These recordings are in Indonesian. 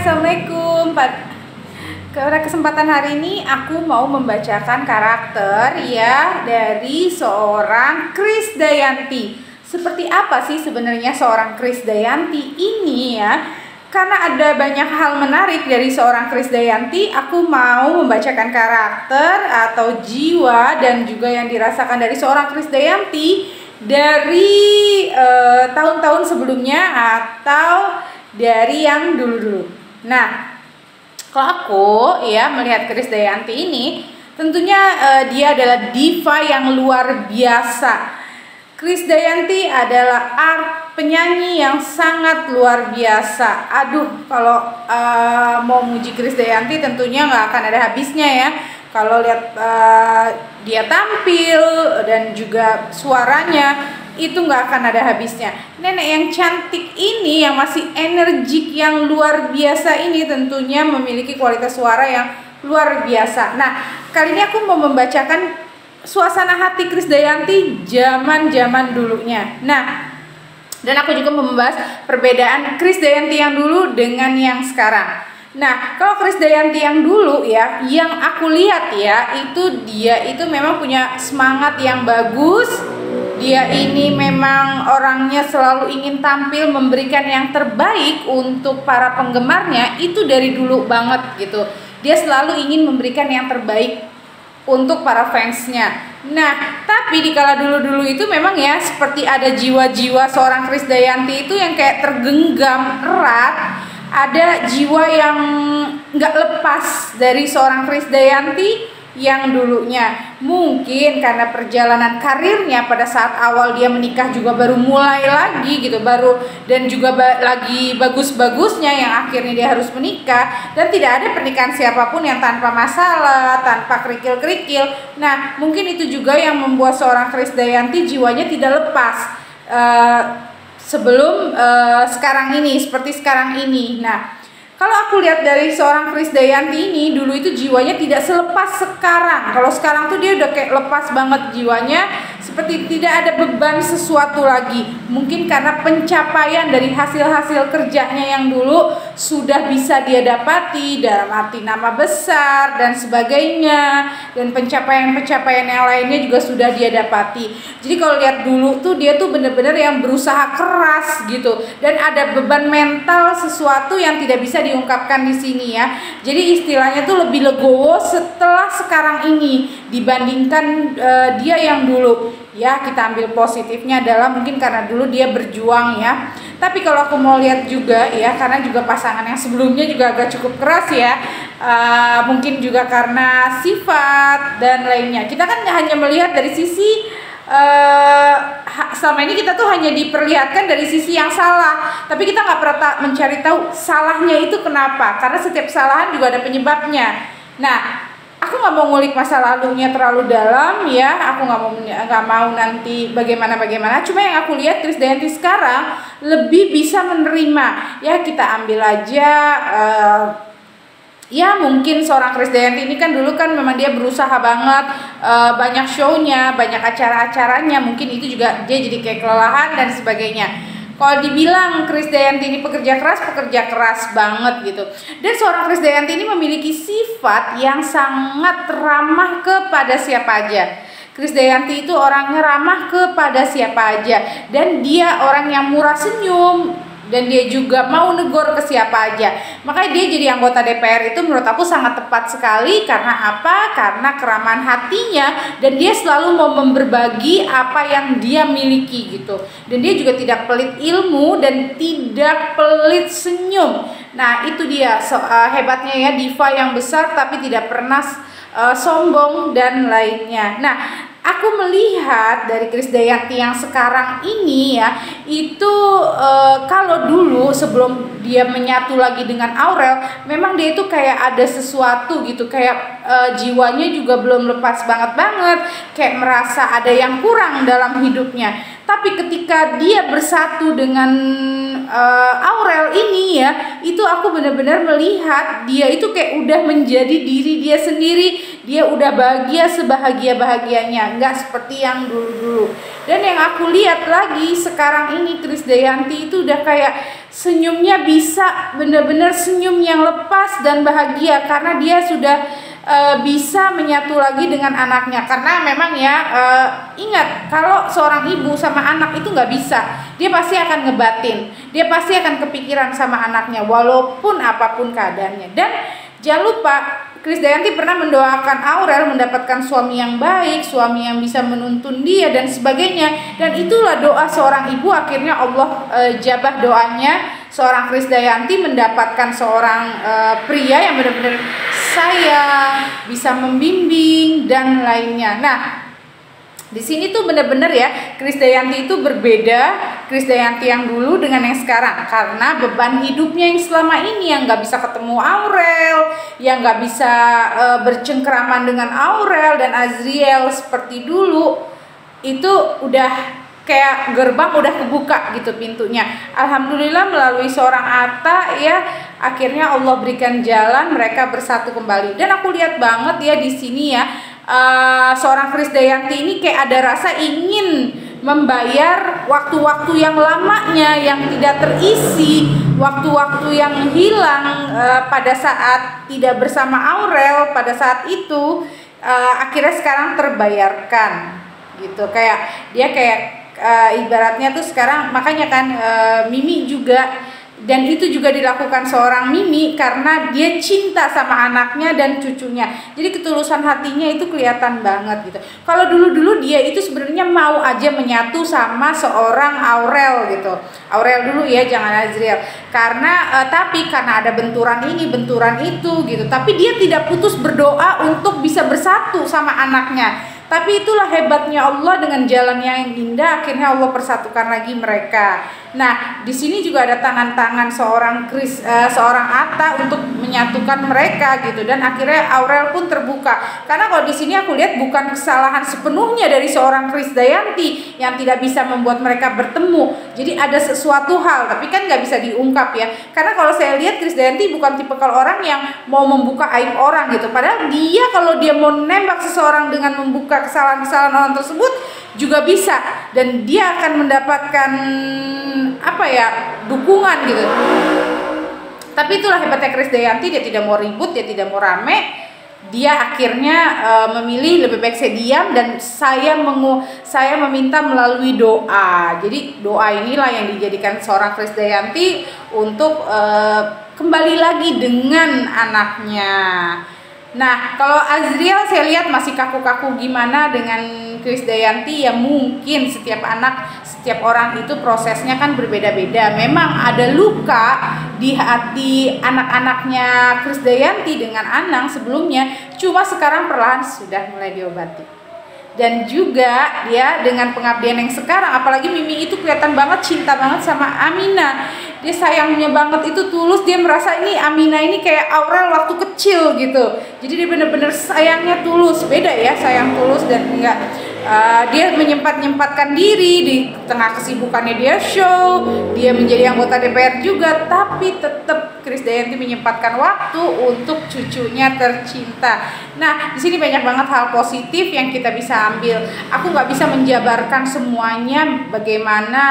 Assalamualaikum. Pada kesempatan hari ini aku mau membacakan karakter ya dari seorang Krisdayanti. Seperti apa sih sebenarnya seorang Krisdayanti ini ya? Karena ada banyak hal menarik dari seorang Krisdayanti, aku mau membacakan karakter atau jiwa dan juga yang dirasakan dari seorang Krisdayanti dari tahun-tahun sebelumnya atau dari yang dulu-dulu. Nah, kalau aku ya melihat Krisdayanti ini, tentunya dia adalah diva yang luar biasa. Krisdayanti adalah penyanyi yang sangat luar biasa. Aduh, kalau mau muji Krisdayanti tentunya nggak akan ada habisnya ya. Kalau lihat dia tampil dan juga suaranya, itu nggak akan ada habisnya. Nenek yang cantik ini, yang masih energik, yang luar biasa ini tentunya memiliki kualitas suara yang luar biasa. Nah, kali ini aku mau membacakan suasana hati Krisdayanti zaman dulunya. Nah, dan aku juga mau membahas perbedaan Krisdayanti yang dulu dengan yang sekarang. Nah, kalau Krisdayanti yang dulu ya, yang aku lihat ya, dia itu memang punya semangat yang bagus. Dia ini memang orangnya selalu ingin tampil memberikan yang terbaik untuk para penggemarnya, itu dari dulu banget gitu. Dia selalu ingin memberikan yang terbaik untuk para fansnya. Nah, tapi dikala dulu-dulu itu memang ya seperti ada jiwa-jiwa seorang Krisdayanti itu yang kayak tergenggam erat. Ada jiwa yang nggak lepas dari seorang Krisdayanti yang dulunya. Mungkin karena perjalanan karirnya pada saat awal dia menikah juga baru mulai lagi gitu, dan juga lagi bagus-bagusnya yang akhirnya dia harus menikah, dan tidak ada pernikahan siapapun yang tanpa masalah, tanpa kerikil-kerikil. Nah, mungkin itu juga yang membuat seorang Krisdayanti jiwanya tidak lepas sebelum seperti sekarang ini. Nah, kalau aku lihat dari seorang Krisdayanti ini, dulu itu jiwanya tidak selepas sekarang. Kalau sekarang tuh dia udah kayak lepas banget jiwanya, seperti tidak ada beban sesuatu lagi. Mungkin karena pencapaian dari hasil-hasil kerjanya yang dulu sudah bisa dia dapati, dalam arti nama besar dan sebagainya, dan pencapaian-pencapaian yang lainnya juga sudah dia dapati. Jadi kalau lihat dulu tuh dia tuh bener-bener yang berusaha keras gitu, dan ada beban mental sesuatu yang tidak bisa diungkapkan di sini ya. Jadi istilahnya tuh lebih legowo setelah sekarang ini dibandingkan dia yang dulu. Ya, kita ambil positifnya adalah mungkin karena dulu dia berjuang ya. Tapi kalau aku mau lihat juga ya, karena juga pasangan yang sebelumnya juga agak cukup keras ya. Mungkin juga karena sifat dan lainnya. Kita kan hanya melihat dari sisi selama ini kita tuh hanya diperlihatkan dari sisi yang salah, tapi kita nggak pernah mencari tahu salahnya itu kenapa, karena setiap kesalahan juga ada penyebabnya. Nah, aku nggak mau ngulik masa lalunya terlalu dalam ya, aku nggak mau nanti bagaimana. Cuma yang aku lihat Krisdayanti sekarang lebih bisa menerima ya. Kita ambil aja ya, mungkin seorang Krisdayanti ini kan dulu kan memang dia berusaha banget, banyak show-nya, banyak acara-acaranya, mungkin itu juga dia jadi kayak kelelahan dan sebagainya. Kalau dibilang Krisdayanti ini pekerja keras banget gitu. Dan seorang Krisdayanti ini memiliki sifat yang sangat ramah kepada siapa aja. Krisdayanti itu orangnya ramah kepada siapa aja, dan dia orang yang murah senyum, dan dia juga mau negor ke siapa aja. Makanya dia jadi anggota DPR itu menurut aku sangat tepat sekali. Karena apa? Karena keramahan hatinya, dan dia selalu mau berbagi apa yang dia miliki gitu. Dan dia juga tidak pelit ilmu dan tidak pelit senyum. Nah, itu dia hebatnya ya, diva yang besar tapi tidak pernah sombong dan lainnya. Nah, aku melihat dari Krisdayanti yang sekarang ini ya, itu kalau dulu sebelum dia menyatu lagi dengan Aurel, memang dia itu kayak ada sesuatu gitu, kayak jiwanya juga belum lepas banget, kayak merasa ada yang kurang dalam hidupnya. Tapi ketika dia bersatu dengan Aurel ini ya, itu aku benar-benar melihat dia itu kayak udah menjadi diri dia sendiri. Dia udah bahagia sebahagia-bahagianya, nggak seperti yang dulu-dulu. Dan yang aku lihat lagi sekarang ini, Krisdayanti itu udah kayak senyumnya bisa benar-benar senyum yang lepas dan bahagia, karena dia sudah bisa menyatu lagi dengan anaknya. Karena memang ya, ingat, kalau seorang ibu sama anak itu nggak bisa, dia pasti akan ngebatin, dia pasti akan kepikiran sama anaknya walaupun apapun keadaannya. Dan jangan lupa, Krisdayanti pernah mendoakan Aurel mendapatkan suami yang baik, suami yang bisa menuntun dia dan sebagainya. Dan itulah doa seorang ibu, akhirnya Allah jabah doanya seorang Krisdayanti mendapatkan seorang pria yang benar-benar sayang, bisa membimbing dan lainnya. Nah, di sini tuh bener-bener ya, Krisdayanti itu berbeda, Krisdayanti yang dulu dengan yang sekarang, karena beban hidupnya yang selama ini, yang nggak bisa ketemu Aurel, yang nggak bisa bercengkraman dengan Aurel dan Azriel seperti dulu, itu udah kayak gerbang udah kebuka gitu pintunya. Alhamdulillah melalui seorang Atta ya, akhirnya Allah berikan jalan mereka bersatu kembali. Dan aku lihat banget ya di sini ya, seorang Krisdayanti ini kayak ada rasa ingin membayar waktu-waktu yang lamanya yang tidak terisi, waktu-waktu yang hilang pada saat tidak bersama Aurel pada saat itu, akhirnya sekarang terbayarkan gitu. Kayak dia kayak ibaratnya tuh sekarang, makanya kan Mimi juga, dan itu juga dilakukan seorang Mimi karena dia cinta sama anaknya dan cucunya. Jadi ketulusan hatinya itu kelihatan banget gitu. Kalau dulu-dulu dia itu sebenarnya mau aja menyatu sama seorang Aurel gitu. Aurel dulu ya, jangan Azriel. Karena tapi karena ada benturan ini, benturan itu gitu. Tapi dia tidak putus berdoa untuk bisa bersatu sama anaknya. Tapi itulah hebatnya Allah, dengan jalan yang indah akhirnya Allah persatukan lagi mereka. Nah, di sini juga ada tangan-tangan seorang Atta untuk menyatukan mereka gitu, dan akhirnya Aurel pun terbuka. Karena kalau di sini aku lihat bukan kesalahan sepenuhnya dari seorang Krisdayanti yang tidak bisa membuat mereka bertemu. Jadi ada sesuatu hal, tapi kan nggak bisa diungkap ya. Karena kalau saya lihat Krisdayanti bukan tipikal orang yang mau membuka aib orang gitu. Padahal dia kalau dia mau nembak seseorang dengan membuka kesalahan-kesalahan orang tersebut juga bisa, dan dia akan mendapatkan apa ya, dukungan gitu. Tapi itulah hebatnya Krisdayanti, dia tidak mau ribut, dia tidak mau rame. Dia akhirnya memilih lebih baik saya diam, dan saya meminta melalui doa. Jadi doa inilah yang dijadikan seorang Krisdayanti untuk kembali lagi dengan anaknya. Nah, kalau Azriel saya lihat masih kaku-kaku gimana dengan Krisdayanti, ya mungkin setiap orang itu prosesnya kan berbeda-beda. Memang ada luka di hati anak-anaknya Krisdayanti dengan Anang sebelumnya, cuma sekarang perlahan sudah mulai diobati. Dan juga dia dengan pengabdian yang sekarang, apalagi Mimi itu kelihatan banget cinta banget sama Amina. Dia sayangnya banget, itu tulus, dia merasa ini Amina ini kayak Aurel waktu kecil gitu. Jadi dia bener-bener sayangnya tulus, beda ya sayang tulus dan enggak. Dia menyempatkan diri di tengah kesibukannya, dia show, dia menjadi anggota DPR juga, tapi tetap Krisdayanti menyempatkan waktu untuk cucunya tercinta. Nah, di sini banyak banget hal positif yang kita bisa ambil. Aku nggak bisa menjabarkan semuanya bagaimana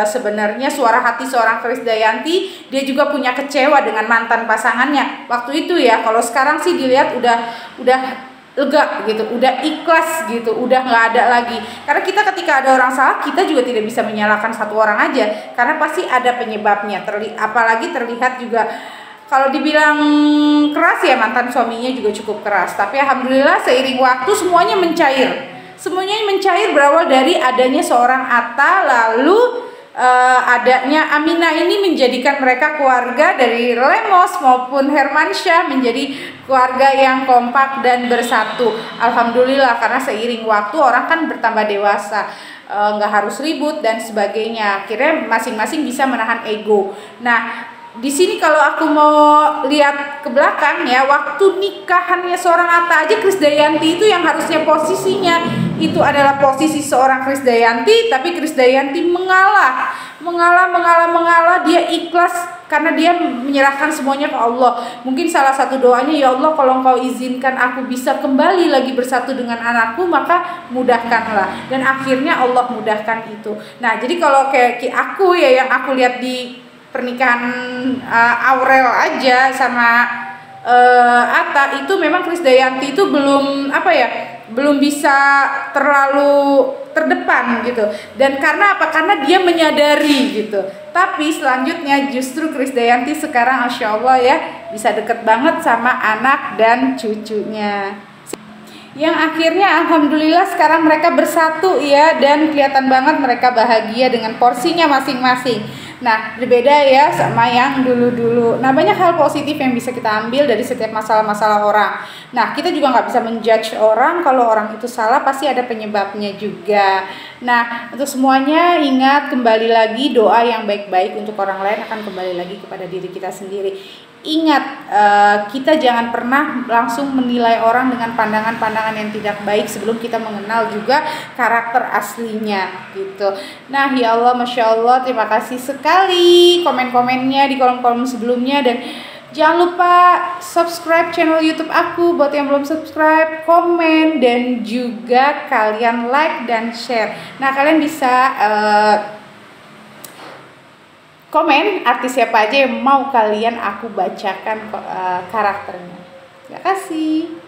sebenarnya suara hati seorang Krisdayanti. Dia juga punya kecewa dengan mantan pasangannya waktu itu ya. Kalau sekarang sih dilihat udah lega gitu, udah ikhlas gitu, udah nggak ada lagi. Karena kita ketika ada orang salah, kita juga tidak bisa menyalahkan satu orang aja, karena pasti ada penyebabnya. Apalagi terlihat juga, kalau dibilang keras ya, mantan suaminya juga cukup keras. Tapi alhamdulillah seiring waktu semuanya mencair. Semuanya mencair berawal dari adanya seorang Atta, lalu adanya Amina ini menjadikan mereka keluarga dari Lemos maupun Hermansyah menjadi keluarga yang kompak dan bersatu. Alhamdulillah, karena seiring waktu orang kan bertambah dewasa, nggak harus ribut dan sebagainya. Akhirnya masing-masing bisa menahan ego. Nah, di sini kalau aku mau lihat ke belakang ya, waktu nikahannya seorang Atta aja, Krisdayanti itu yang harusnya posisinya itu adalah posisi seorang Krisdayanti, tapi Krisdayanti mengalah. Dia ikhlas karena dia menyerahkan semuanya ke Allah. Mungkin salah satu doanya, ya Allah, kalau Engkau izinkan aku bisa kembali lagi bersatu dengan anakku, maka mudahkanlah. Dan akhirnya Allah mudahkan itu. Nah, jadi kalau kayak aku ya, yang aku lihat di pernikahan Aurel aja sama Atta, itu memang Krisdayanti itu belum bisa terlalu terdepan gitu. Dan karena apa? Karena dia menyadari gitu. Tapi selanjutnya justru Krisdayanti sekarang Masya Allah ya, bisa deket banget sama anak dan cucunya, yang akhirnya alhamdulillah sekarang mereka bersatu ya, dan kelihatan banget mereka bahagia dengan porsinya masing-masing. Nah, berbeda ya sama yang dulu-dulu. Nah, banyak hal positif yang bisa kita ambil dari setiap masalah-masalah orang. Nah, kita juga nggak bisa menjudge orang. Kalau orang itu salah pasti ada penyebabnya juga. Nah, untuk semuanya ingat, kembali lagi, doa yang baik-baik untuk orang lain akan kembali lagi kepada diri kita sendiri. Ingat, kita jangan pernah langsung menilai orang dengan pandangan-pandangan yang tidak baik sebelum kita mengenal juga karakter aslinya gitu. Nah, ya Allah, Masya Allah, terima kasih sekali komen-komennya di kolom-kolom sebelumnya. Dan jangan lupa subscribe channel YouTube aku. Buat yang belum subscribe, komen, dan juga kalian like dan share. Nah, kalian bisa komen artis siapa aja yang mau kalian aku bacakan karakternya. Terima kasih.